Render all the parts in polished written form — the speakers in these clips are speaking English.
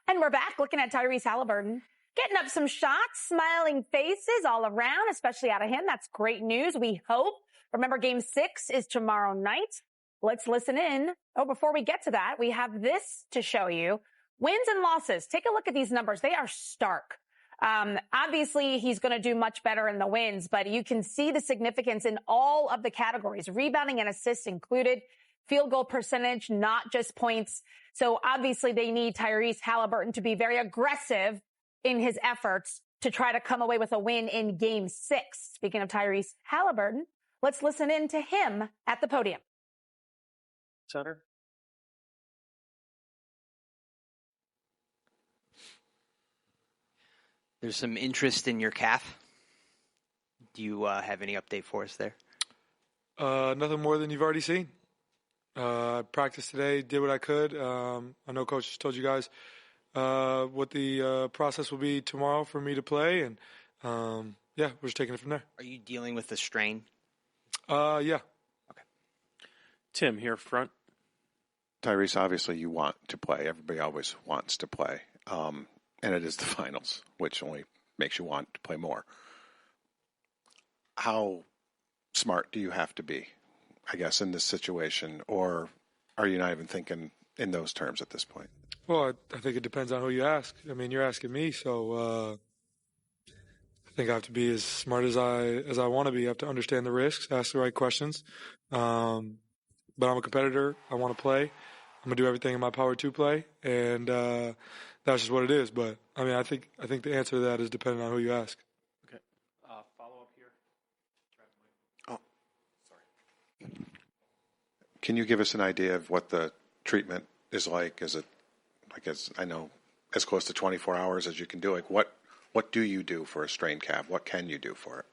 And we're back looking at Tyrese Haliburton, getting up some shots, smiling faces all around, especially out of him. That's great news, we hope. Remember, Game 6 is tomorrow night. Let's listen in. Oh, before we get to that, we have this to show you. Wins and losses. Take a look at these numbers. They are stark. Obviously, he's going to do much better in the wins, but you can see the significance in all of the categories, rebounding and assists included, field goal percentage, not just points. So obviously they need Tyrese Haliburton to be very aggressive in his efforts to try to come away with a win in Game 6. Speaking of Tyrese Haliburton, let's listen in to him at the podium. Center. There's some interest in your calf. Do you have any update for us there? Nothing more than you've already seen. I practiced today, did what I could. I know Coach just told you guys what the process will be tomorrow for me to play, and we're just taking it from there. Are you dealing with a strain? Yeah. Okay. Tim, here front. Tyrese, obviously you want to play. Everybody always wants to play. And it is the finals, which only makes you want to play more. How smart do you have to be, I guess, in this situation? Or are you not even thinking in those terms at this point? Well, I think it depends on who you ask. I mean, you're asking me, so I think I have to be as smart as I want to be. I have to understand the risks, ask the right questions. But I'm a competitor. I want to play. I'm going to do everything in my power to play. And that's just what it is. But, I mean, I think the answer to that is dependent on who you ask. Okay. Follow up here. Oh, sorry. Can you give us an idea of what the treatment is like? Is it, I know, as close to 24 hours as you can do? Like, what do you do for a strained calf? What can you do for it?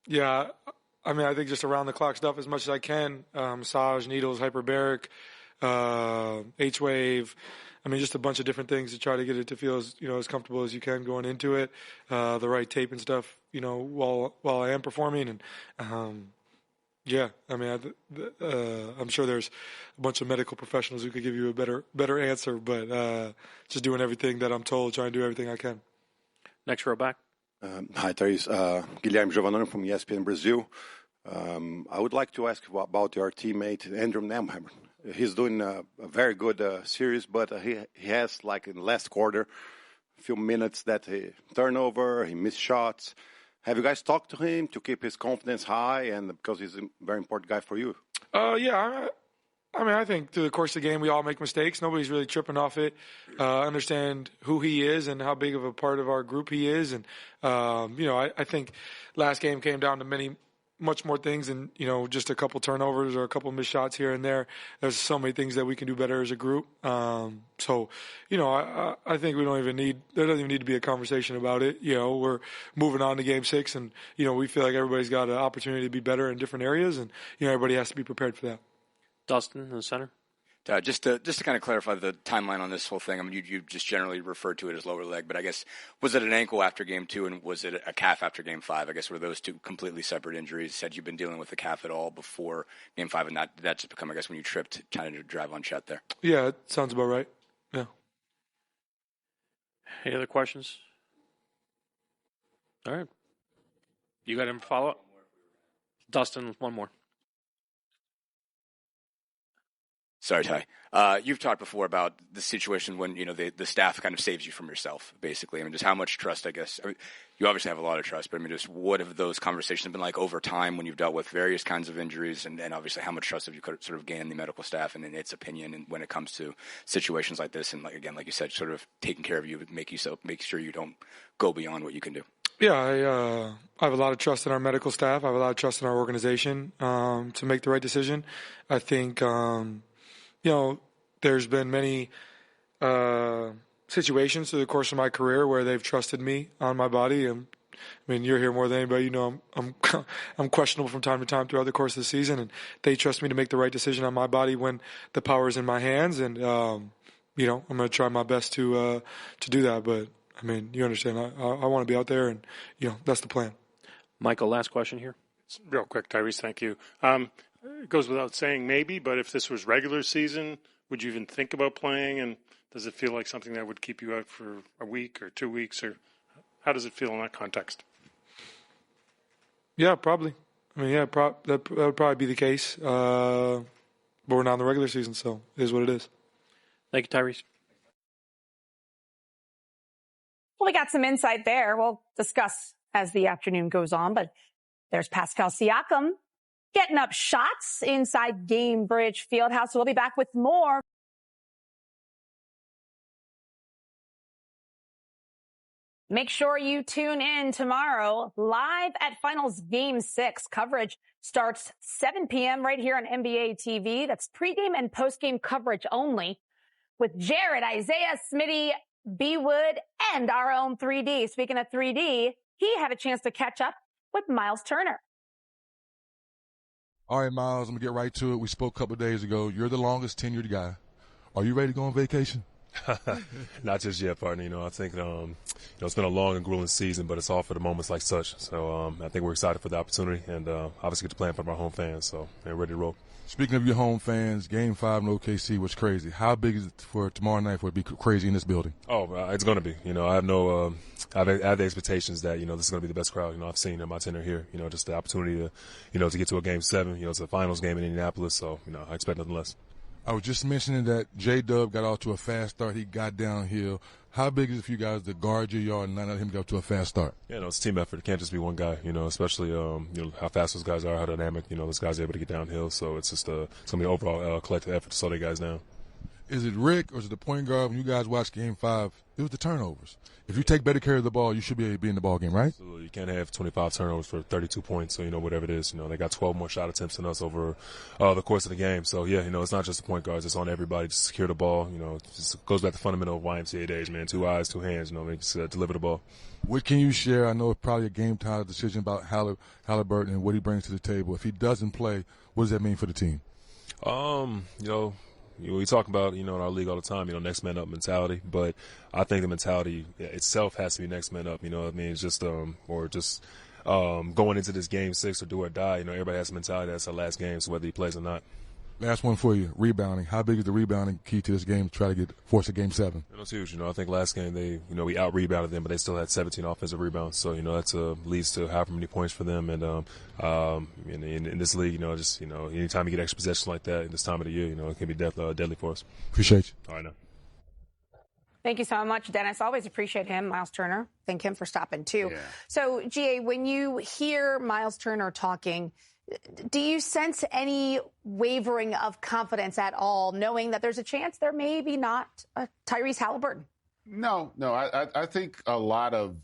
Yeah, I mean, I think just around the clock stuff as much as I can. Massage, needles, hyperbaric, H-wave. I mean, just a bunch of different things to try to get it to feel as comfortable as you can going into it. The right tape and stuff, while I am performing. And I mean, I'm sure there's a bunch of medical professionals who could give you a better answer. But just doing everything that I'm told, trying to do everything I can. Next row back. Hi, Tyrese. Guilherme Giovanoni from ESPN Brazil. I would like to ask about your teammate, Andrew Nemheimer. He's doing a very good series, but he has, like in the last quarter, a few minutes that he turnover, he missed shots. Have you guys talked to him to keep his confidence high, and because he's a very important guy for you? Yeah. I mean, I think through the course of the game, we all make mistakes. Nobody's really tripping off it. Understand who he is and how big of a part of our group he is. And, I think last game came down to much more things than, just a couple turnovers or a couple missed shots here and there. There's so many things that we can do better as a group. I think there doesn't even need to be a conversation about it. We're moving on to Game 6, and, we feel like everybody's got an opportunity to be better in different areas, and, everybody has to be prepared for that. Dustin in the center. Just to kind of clarify the timeline on this whole thing, I mean, you just generally referred to it as lower leg, but I guess, was it an ankle after Game 2 and was it a calf after Game 5? I guess were those two completely separate injuries? Had you been dealing with the calf at all before Game 5, and that just become, I guess, when you tripped trying to drive on Chet there? Yeah, it sounds about right. Yeah. Any other questions? All right. You got him follow up? Dustin, one more. Sorry, Ty. You've talked before about the situation when, the staff kind of saves you from yourself, basically. I mean, just how much trust, I guess. I mean, you obviously have a lot of trust, but I mean, just what have those conversations been like over time when you've dealt with various kinds of injuries? And obviously, how much trust have you sort of gained the medical staff and in its opinion and when it comes to situations like this? And like you said, sort of taking care of you, make sure you don't go beyond what you can do. Yeah, I have a lot of trust in our medical staff. I have a lot of trust in our organization to make the right decision. I think, there's been many situations through the course of my career where they've trusted me on my body. And I mean, you're here more than anybody. I'm questionable from time to time throughout the course of the season, and they trust me to make the right decision on my body when the power is in my hands. And I'm going to try my best to do that. But I mean, you understand, I want to be out there, and that's the plan. Michael, last question here. It's real quick, Tyrese. Thank you. It goes without saying, maybe, but if this was regular season, would you even think about playing? And does it feel like something that would keep you out for a week or 2 weeks? Or how does it feel in that context? Yeah, probably. I mean, yeah, that would probably be the case. But we're not in the regular season, so it is what it is. Thank you, Tyrese. Well, we got some insight there. We'll discuss as the afternoon goes on, but there's Pascal Siakam getting up shots inside Gainbridge Fieldhouse. So we'll be back with more. Make sure you tune in tomorrow live at Finals Game 6. Coverage starts 7 p.m. right here on NBA TV. That's pregame and postgame coverage only with Jared, Isaiah, Smitty, B. Wood, and our own 3D. Speaking of 3D, he had a chance to catch up with Myles Turner. All right, Myles, I'm going to get right to it. We spoke a couple of days ago. You're the longest tenured guy. Are you ready to go on vacation? Not just yet, partner. I think it's been a long and grueling season, but it's all for the moments like such. So I think we're excited for the opportunity, and obviously get to play in front of our home fans. So we're ready to roll. Speaking of your home fans, Game 5 in OKC was crazy. How big is it for tomorrow night for it to be crazy in this building? Oh, it's going to be. I have I have the expectations that this is going to be the best crowd I've seen in my tenure here. Just the opportunity to to get to a Game 7. It's a finals game in Indianapolis, so I expect nothing less. I was just mentioning that J-Dub got off to a fast start. He got downhill. How big is it for you guys to guard your yard and not let him go to a fast start? Yeah, it's a team effort. It can't just be one guy, especially, how fast those guys are, how dynamic, those guys are able to get downhill. So it's just it's going to be an overall collective effort to slow the guys down. Is it Rick or is it the point guard? When you guys watch Game 5, it was the turnovers. If you take better care of the ball, you should be able to be in the ball game, right? Absolutely. You can't have 25 turnovers for 32 points. So, whatever it is, they got 12 more shot attempts than us over the course of the game. So, yeah, it's not just the point guards. It's on everybody to secure the ball. It just goes back to the fundamental of YMCA days, man. 2 eyes, 2 hands, just deliver the ball. What can you share? I know it's probably a game-time decision about Haliburton and what he brings to the table. If he doesn't play, what does that mean for the team? We talk about, in our league all the time, next man up mentality. But I think the mentality itself has to be next man up. It's just, going into this Game 6 or do or die. Everybody has a mentality that's our last game, so whether he plays or not. Last one for you, rebounding. How big is the rebounding key to this game to try to force a Game 7? It's huge. I think last game we out-rebounded them, but they still had 17 offensive rebounds. So, that leads to however many points for them. And in this league, anytime you get extra possessions like that in this time of the year, it can be deadly for us. Appreciate you. All right, now. Thank you so much, Dennis. Always appreciate him, Myles Turner. Thank him for stopping, too. Yeah. So, GA, when you hear Myles Turner talking, do you sense any wavering of confidence at all, knowing that there's a chance there may be not a Tyrese Haliburton? No. I think a lot of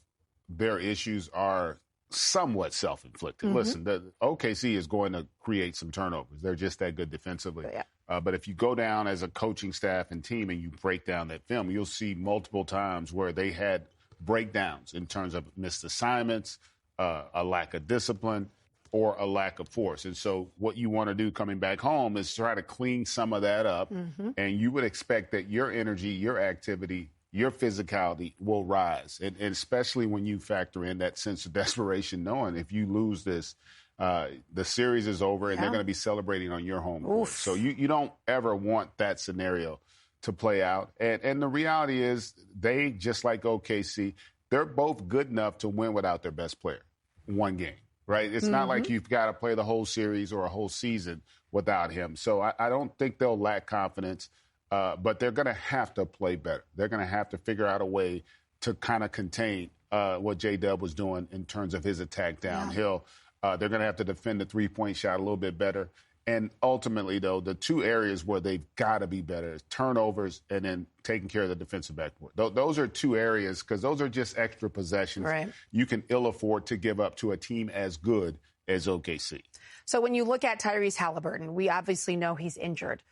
their issues are somewhat self-inflicted. Mm-hmm. Listen, the OKC is going to create some turnovers. They're just that good defensively. Yeah. But if you go down as a coaching staff and team and you break down that film, you'll see multiple times where they had breakdowns in terms of missed assignments, a lack of discipline, or a lack of force. And so what you want to do coming back home is try to clean some of that up. Mm-hmm. And you would expect that your energy, your activity, your physicality will rise. And especially when you factor in that sense of desperation, knowing if you lose this, the series is over and they're going to be celebrating on your home court. So you don't ever want that scenario to play out. And the reality is they, just like OKC, they're both good enough to win without their best player one game. Right? It's not like you've got to play the whole series or a whole season without him. So I don't think they'll lack confidence, but they're going to have to play better. They're going to have to figure out a way to kind of contain what J-Dub was doing in terms of his attack downhill. Yeah. They're going to have to defend the three-point shot a little bit better. And ultimately, though, the 2 areas where they've got to be better is turnovers and then taking care of the defensive backboard. Those are 2 areas because those are just extra possessions you can ill afford to give up to a team as good as OKC. So when you look at Tyrese Haliburton, we obviously know he's injured.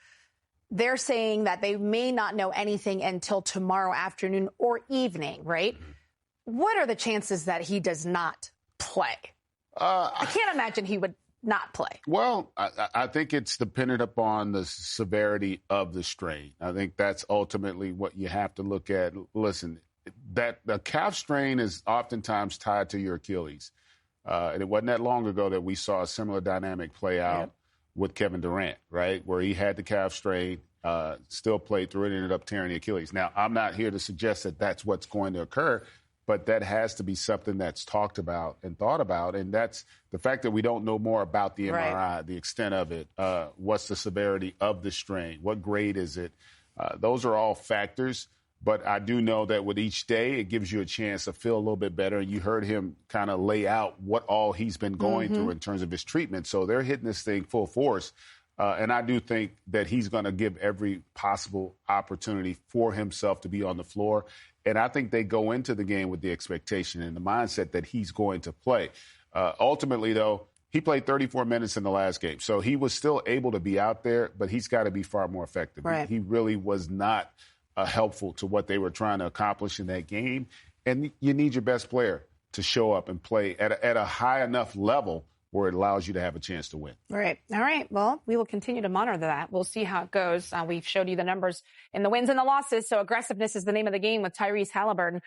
They're saying that they may not know anything until tomorrow afternoon or evening, right? Mm-hmm. What are the chances that he does not play? I can't imagine he would not play. Well, I think it's dependent upon the severity of the strain. I think that's ultimately what you have to look at. Listen, that the calf strain is oftentimes tied to your Achilles. And it wasn't that long ago that we saw a similar dynamic play out with Kevin Durant, right, where he had the calf strain Still played through it, ended up tearing the Achilles. Now, I'm not here to suggest that that's what's going to occur, but that has to be something that's talked about and thought about. And that's the fact that we don't know more about the MRI, the extent of it, what's the severity of the strain, what grade is it. Those are all factors. But I do know that with each day, it gives you a chance to feel a little bit better. And you heard him kind of lay out what all he's been going through in terms of his treatment. So they're hitting this thing full force. And I do think that he's going to give every possible opportunity for himself to be on the floor. And I think they go into the game with the expectation and the mindset that he's going to play. Ultimately, though, he played 34 minutes in the last game. So he was still able to be out there, but he's got to be far more effective. Right. He really was not helpful to what they were trying to accomplish in that game. And you need your best player to show up and play at a high enough level where it allows you to have a chance to win. Right. All right. Well, we will continue to monitor that. We'll see how it goes. We've showed you the numbers in the wins and the losses. So aggressiveness is the name of the game with Tyrese Haliburton.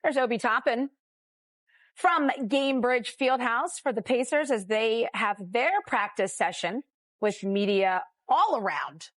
There's Obi Toppin from Gamebridge Fieldhouse for the Pacers as they have their practice session with media all around